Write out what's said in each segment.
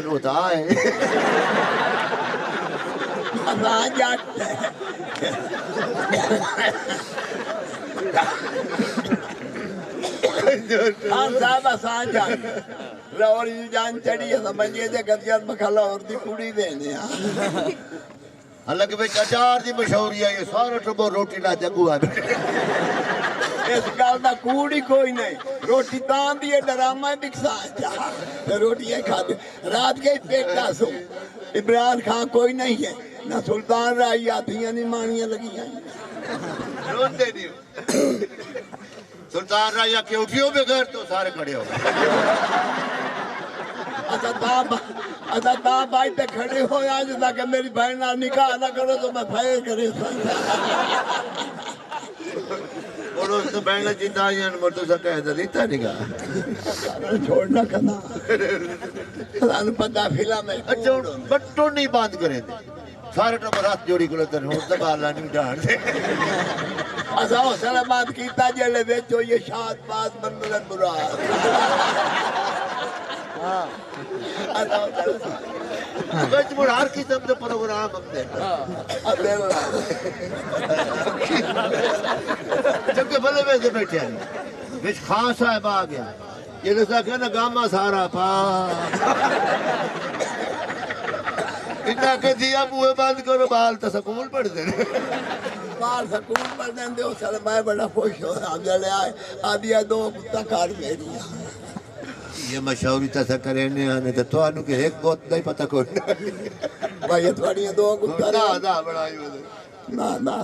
तो होता है लाहौर जान चढ़ी है समझिए जे गदियत मखला और दी कुड़ी देने अलग में अचार दी मशहूरी है ये सारा टब्बर रोटी ना जगू आ इस गल दा कूड़ ही कोई नहीं रोटी तां दी है डरामा बिकसा रोटी है खाते रात के पेटा सो इमरान खान कोई नहीं है ना सुल्तान राई आतियां नहीं मानियां लगी हैं रोते नहीं सुल्तान राजा के उठियो बगैर तो सारे खड़े हो अच्छा भाई पे खड़े हो आज तक मेरी बहन ना निकाह ना करो तो मैं फायर करे बोलो तो बहन जिंदा ही मर तो सके दलीता निकाह छोड़ना करना सानू पता फिल्म में अच्छा बट्टो नहीं बंद करे थे सारे टब्बर हाथ जोड़ी को लतर हो तो बाला नहीं डाल दे अच्छा हौसला बात कीता जेले बेचो ये शाद बात मनमलन मुराद हर किस्म के प्रोग्राम हमने जबकि भले वैसे बैठे हैं बिच खान साहब आ गया ये जैसा कहना गामा सारा पा इतना के दिया मुँह बंद करो बाल तो स्कूल पढ़ते बाल स्कूल पढ़ देंगे हो सर मैं बड़ा खुश हो अब जले आए आदिया दो कुत्ता कार मेरी ये मशहूरी तसा करे ने आने तो थानू के एक बहुत नहीं पता कोई भाई ये थोड़ी दो कुत्ता ना बनाई ना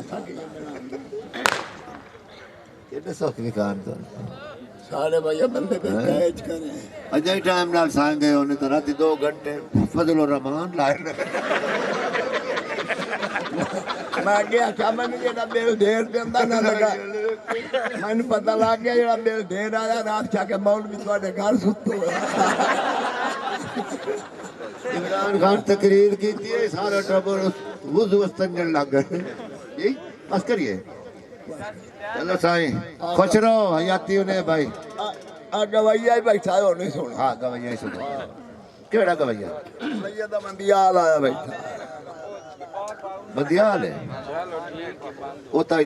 कितने शौक निकाल तो सारे भैया बंदे पे कैच करें अजय टाइम नाल सांग गए होने तो रात 2 घंटे फजल और रहमान लाए मैं गया क्या मैंने जेड़ा बिल ढेर देंदा ना लगा मैंने पता लग गया जेड़ा बिल ढेर आया रात जाके मौलवी तुम्हारे घर सुत्तो इमरान खान तकरीर की थी सारा टब्बर वुजू वस्तंजन लग गए यही बस करिए चलो साईं खुश रहो हयाती ने भाई गवैया ही बैठा है और नहीं सुना हाँ गवैया ही सुनो केड़ा गवैया भैया तो मंदियाल आया बैठा बदियाल है वो तो